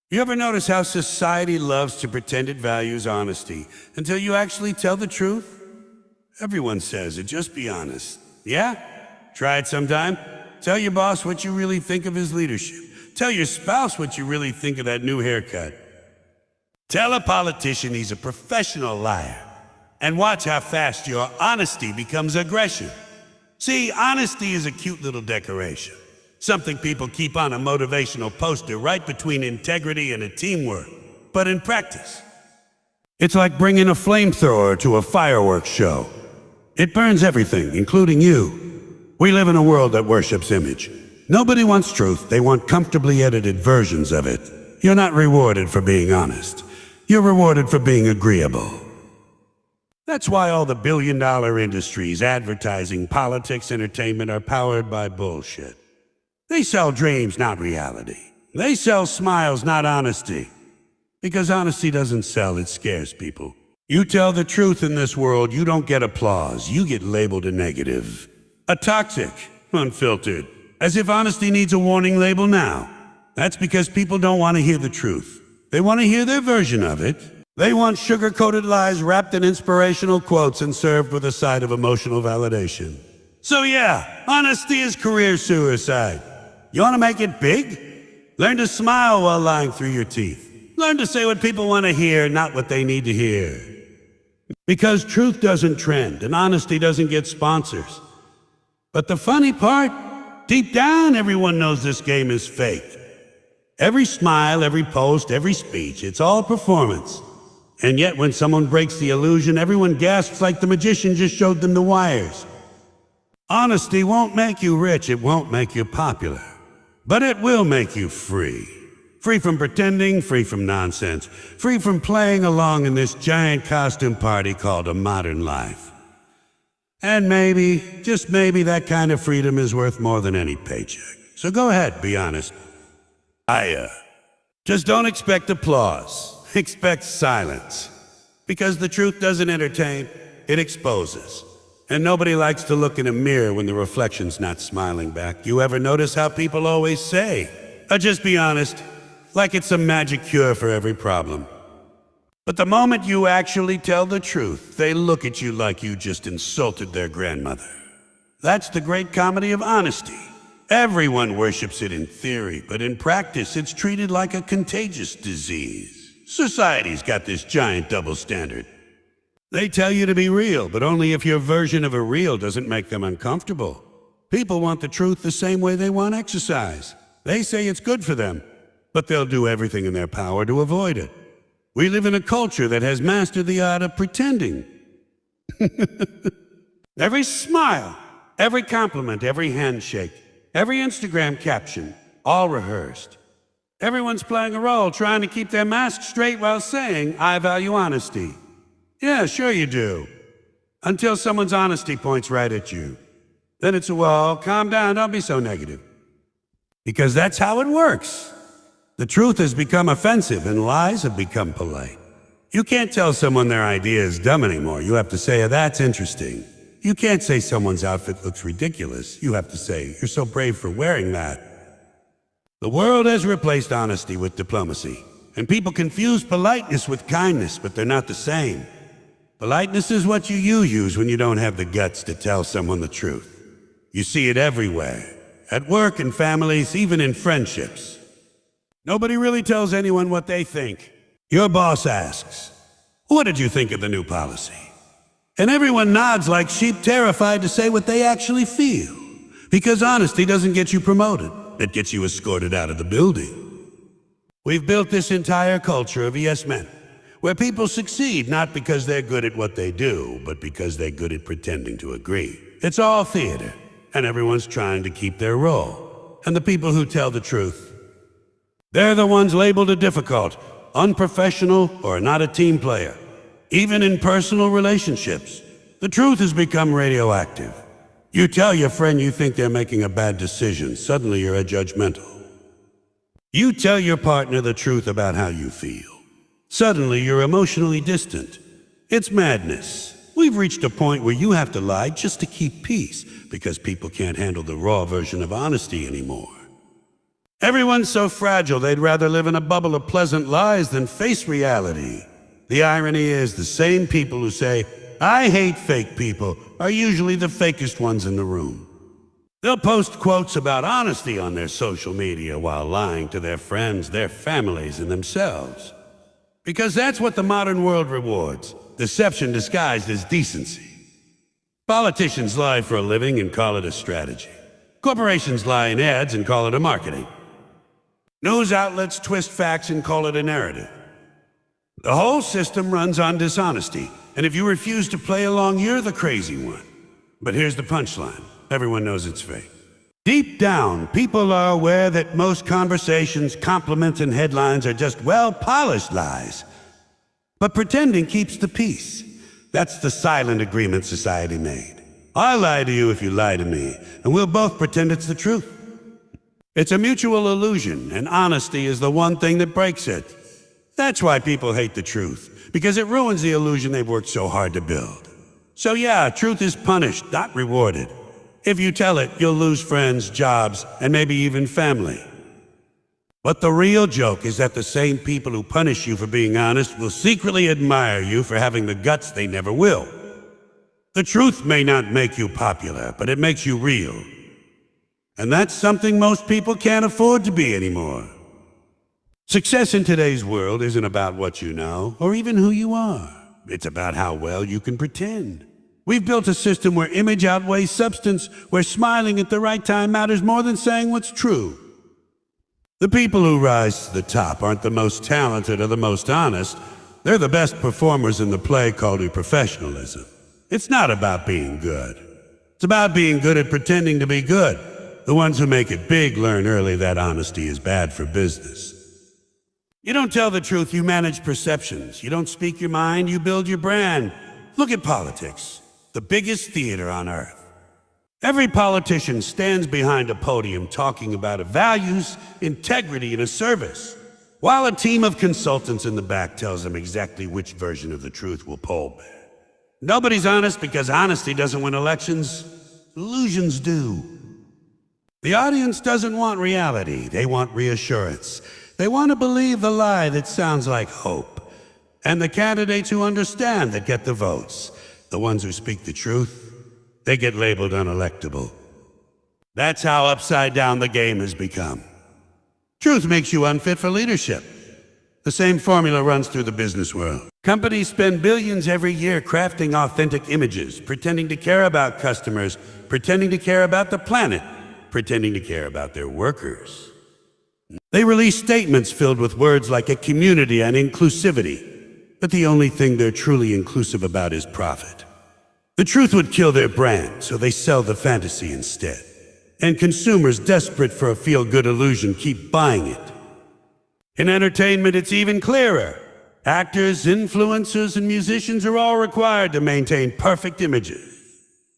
You ever notice how society loves to pretend it values honesty until you actually tell the truth? Everyone says it, just be honest. Yeah? Try it sometime. Tell your boss what you really think of his leadership. Tell your spouse what you really think of that new haircut. Tell a politician he's a professional liar. And watch how fast your honesty becomes aggression. See, honesty is a cute little decoration. Something people keep on a motivational poster right between integrity and a teamwork. But in practice, it's like bringing a flamethrower to a fireworks show. It burns everything, including you. We live in a world that worships image. Nobody wants truth, they want comfortably edited versions of it. You're not rewarded for being honest. You're rewarded for being agreeable. That's why all the billion-dollar industries, advertising, politics, entertainment are powered by bullshit. They sell dreams, not reality. They sell smiles, not honesty. Because honesty doesn't sell, it scares people. You tell the truth in this world, you don't get applause. You get labeled a negative. A toxic, unfiltered. As if honesty needs a warning label now. That's because people don't want to hear the truth. They want to hear their version of it. They want sugar-coated lies wrapped in inspirational quotes and served with a side of emotional validation. So yeah, honesty is career suicide. You want to make it big? Learn to smile while lying through your teeth. Learn to say what people want to hear, not what they need to hear. Because truth doesn't trend and honesty doesn't get sponsors. But the funny part, deep down everyone knows this game is fake. Every smile, every post, every speech, it's all performance. And yet when someone breaks the illusion, everyone gasps like the magician just showed them the wires. Honesty won't make you rich, it won't make you popular. But it will make you free. Free from pretending, free from nonsense, free from playing along in this giant costume party called a modern life. And maybe, just maybe, that kind of freedom is worth more than any paycheck. So go ahead, be honest. Just don't expect applause. Expect silence. Because the truth doesn't entertain, it exposes. And nobody likes to look in a mirror when the reflection's not smiling back. You ever notice how people always say, just be honest, like it's a magic cure for every problem. But the moment you actually tell the truth, they look at you like you just insulted their grandmother. That's the great comedy of honesty. Everyone worships it in theory, but in practice it's treated like a contagious disease. Society's got this giant double standard. They tell you to be real, but only if your version of a real doesn't make them uncomfortable. People want the truth the same way they want exercise. They say it's good for them, but they'll do everything in their power to avoid it. We live in a culture that has mastered the art of pretending. Every smile, every compliment, every handshake, every Instagram caption, all rehearsed. Everyone's playing a role, trying to keep their mask straight while saying, I value honesty. Yeah, sure you do. Until someone's honesty points right at you. Then it's calm down, don't be so negative. Because that's how it works. The truth has become offensive and lies have become polite. You can't tell someone their idea is dumb anymore. You have to say, that's interesting. You can't say someone's outfit looks ridiculous. You have to say, you're so brave for wearing that. The world has replaced honesty with diplomacy. And people confuse politeness with kindness, but they're not the same. Politeness is what you use when you don't have the guts to tell someone the truth. You see it everywhere. At work, in families, even in friendships. Nobody really tells anyone what they think. Your boss asks, what did you think of the new policy? And everyone nods like sheep, terrified to say what they actually feel. Because honesty doesn't get you promoted. It gets you escorted out of the building. We've built this entire culture of yes men, where people succeed not because they're good at what they do, but because they're good at pretending to agree. It's all theater, and everyone's trying to keep their role. And the people who tell the truth, they're the ones labeled a difficult, unprofessional, or not a team player. Even in personal relationships, the truth has become radioactive. You tell your friend you think they're making a bad decision, suddenly you're judgmental. You tell your partner the truth about how you feel. Suddenly you're emotionally distant. It's madness. We've reached a point where you have to lie just to keep peace, because people can't handle the raw version of honesty anymore. Everyone's so fragile they'd rather live in a bubble of pleasant lies than face reality. The irony is the same people who say, "I hate fake people," are usually the fakest ones in the room. They'll post quotes about honesty on their social media while lying to their friends, their families, and themselves. Because that's what the modern world rewards, deception disguised as decency. Politicians lie for a living and call it a strategy. Corporations lie in ads and call it a marketing. News outlets twist facts and call it a narrative. The whole system runs on dishonesty, and if you refuse to play along, you're the crazy one. But here's the punchline. Everyone knows it's fake. Deep down, people are aware that most conversations, compliments, and headlines are just well-polished lies. But pretending keeps the peace. That's the silent agreement society made. I'll lie to you if you lie to me, and we'll both pretend it's the truth. It's a mutual illusion, and honesty is the one thing that breaks it. That's why people hate the truth, because it ruins the illusion they've worked so hard to build. So yeah, truth is punished, not rewarded. If you tell it, you'll lose friends, jobs, and maybe even family. But the real joke is that the same people who punish you for being honest will secretly admire you for having the guts they never will. The truth may not make you popular, but it makes you real. And that's something most people can't afford to be anymore. Success in today's world isn't about what you know, or even who you are. It's about how well you can pretend. We've built a system where image outweighs substance, where smiling at the right time matters more than saying what's true. The people who rise to the top aren't the most talented or the most honest. They're the best performers in the play called professionalism. It's not about being good. It's about being good at pretending to be good. The ones who make it big learn early that honesty is bad for business. You don't tell the truth, you manage perceptions. You don't speak your mind, you build your brand. Look at politics, the biggest theater on earth. Every politician stands behind a podium talking about values, integrity, and a service, while a team of consultants in the back tells them exactly which version of the truth will poll better. Nobody's honest because honesty doesn't win elections. Illusions do. The audience doesn't want reality. They want reassurance. They want to believe the lie that sounds like hope. And the candidates who understand that get the votes. The ones who speak the truth, they get labeled unelectable. That's how upside down the game has become. Truth makes you unfit for leadership. The same formula runs through the business world. Companies spend billions every year crafting authentic images, pretending to care about customers, pretending to care about the planet, pretending to care about their workers. They release statements filled with words like a community and inclusivity, but the only thing they're truly inclusive about is profit. The truth would kill their brand, so they sell the fantasy instead. And consumers desperate for a feel-good illusion keep buying it. In entertainment, it's even clearer. Actors, influencers, and musicians are all required to maintain perfect images.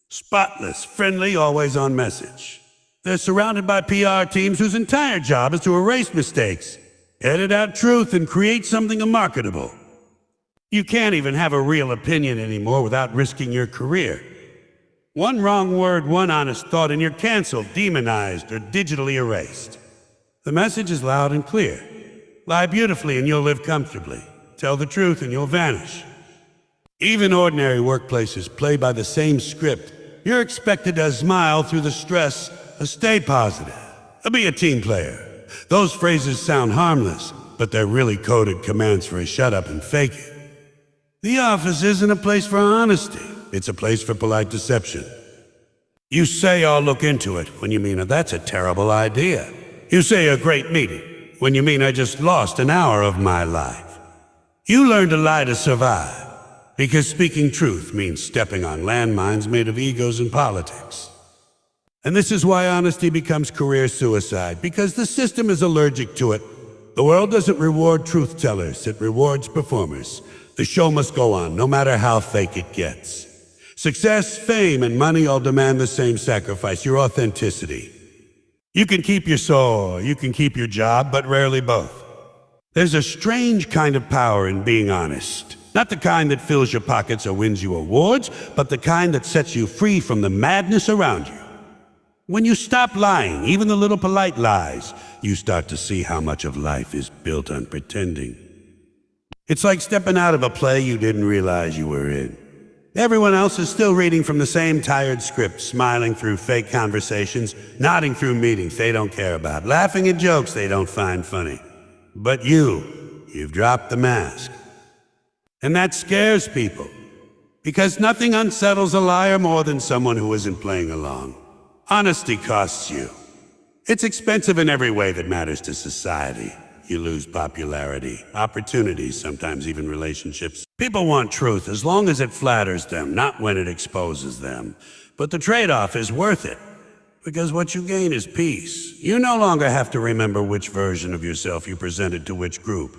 Spotless, friendly, always on message. They're surrounded by PR teams whose entire job is to erase mistakes, edit out truth, and create something marketable. You can't even have a real opinion anymore without risking your career. One wrong word, one honest thought, and you're canceled, demonized, or digitally erased. The message is loud and clear. Lie beautifully and you'll live comfortably. Tell the truth and you'll vanish. Even ordinary workplaces play by the same script. You're expected to smile through the stress, stay positive, be a team player. Those phrases sound harmless, but they're really coded commands for a shut up and fake it. The office isn't a place for honesty. It's a place for polite deception. You say I'll look into it when you mean that's a terrible idea. You say a great meeting when you mean I just lost an hour of my life. You learn to lie to survive, because speaking truth means stepping on landmines made of egos and politics. And this is why honesty becomes career suicide, because the system is allergic to it. The world doesn't reward truth tellers, it rewards performers. The show must go on, no matter how fake it gets. Success, fame, and money all demand the same sacrifice, your authenticity. You can keep your soul, you can keep your job, but rarely both. There's a strange kind of power in being honest. Not the kind that fills your pockets or wins you awards, but the kind that sets you free from the madness around you. When you stop lying, even the little polite lies, you start to see how much of life is built on pretending. It's like stepping out of a play you didn't realize you were in. Everyone else is still reading from the same tired script, smiling through fake conversations, nodding through meetings they don't care about, laughing at jokes they don't find funny. But you've dropped the mask. And that scares people, because nothing unsettles a liar more than someone who isn't playing along. Honesty costs you. It's expensive in every way that matters to society. You lose popularity, opportunities, sometimes even relationships. People want truth as long as it flatters them, not when it exposes them. But the trade-off is worth it, because what you gain is peace. You no longer have to remember which version of yourself you presented to which group.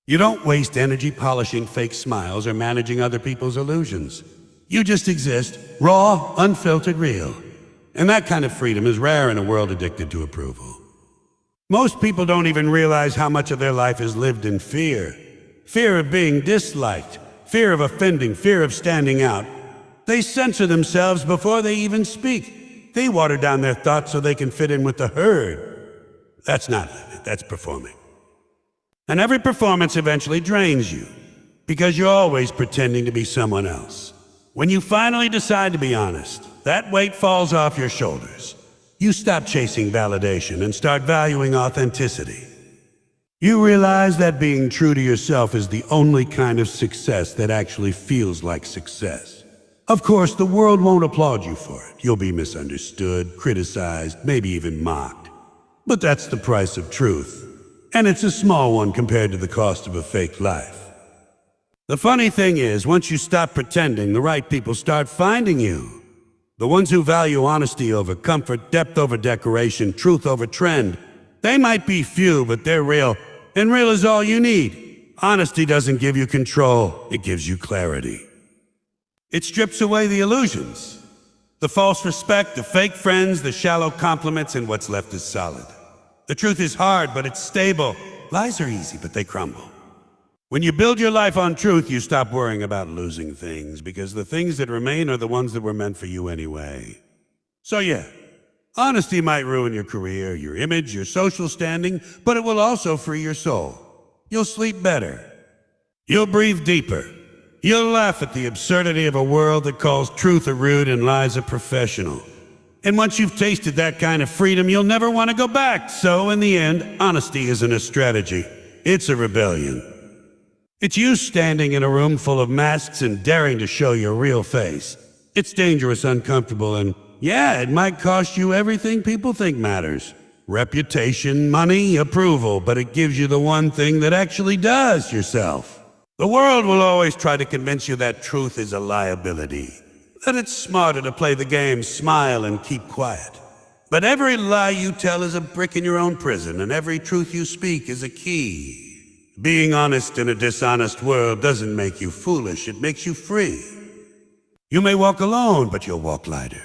You don't waste energy polishing fake smiles or managing other people's illusions. You just exist, raw, unfiltered, real. And that kind of freedom is rare in a world addicted to approval. Most people don't even realize how much of their life is lived in fear. Fear of being disliked, fear of offending, fear of standing out. They censor themselves before they even speak. They water down their thoughts so they can fit in with the herd. That's not living, that's performing. And every performance eventually drains you, because you're always pretending to be someone else. When you finally decide to be honest, that weight falls off your shoulders. You stop chasing validation and start valuing authenticity. You realize that being true to yourself is the only kind of success that actually feels like success. Of course, the world won't applaud you for it. You'll be misunderstood, criticized, maybe even mocked. But that's the price of truth. And it's a small one compared to the cost of a fake life. The funny thing is, once you stop pretending, the right people start finding you. The ones who value honesty over comfort, depth over decoration, truth over trend. They might be few, but they're real. And real is all you need. Honesty doesn't give you control, it gives you clarity. It strips away the illusions. The false respect, the fake friends, the shallow compliments, and what's left is solid. The truth is hard, but it's stable. Lies are easy, but they crumble. When you build your life on truth, you stop worrying about losing things, because the things that remain are the ones that were meant for you anyway. So yeah, honesty might ruin your career, your image, your social standing, but it will also free your soul. You'll sleep better. You'll breathe deeper. You'll laugh at the absurdity of a world that calls truth a rude and lies a professional. And once you've tasted that kind of freedom, you'll never want to go back. So in the end, honesty isn't a strategy. It's a rebellion. It's you standing in a room full of masks and daring to show your real face. It's dangerous, uncomfortable, and yeah, it might cost you everything people think matters. Reputation, money, approval, but it gives you the one thing that actually does: yourself. The world will always try to convince you that truth is a liability, that it's smarter to play the game, smile, and keep quiet. But every lie you tell is a brick in your own prison, and every truth you speak is a key. Being honest in a dishonest world doesn't make you foolish, it makes you free. You may walk alone, but you'll walk lighter.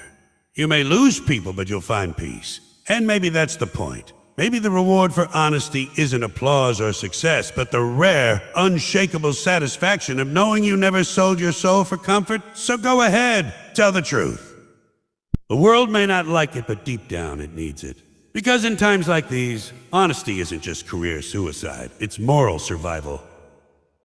You may lose people, but you'll find peace. And maybe that's the point. Maybe the reward for honesty isn't applause or success, but the rare, unshakable satisfaction of knowing you never sold your soul for comfort. So go ahead, tell the truth. The world may not like it, but deep down it needs it. Because in times like these, honesty isn't just career suicide, it's moral survival.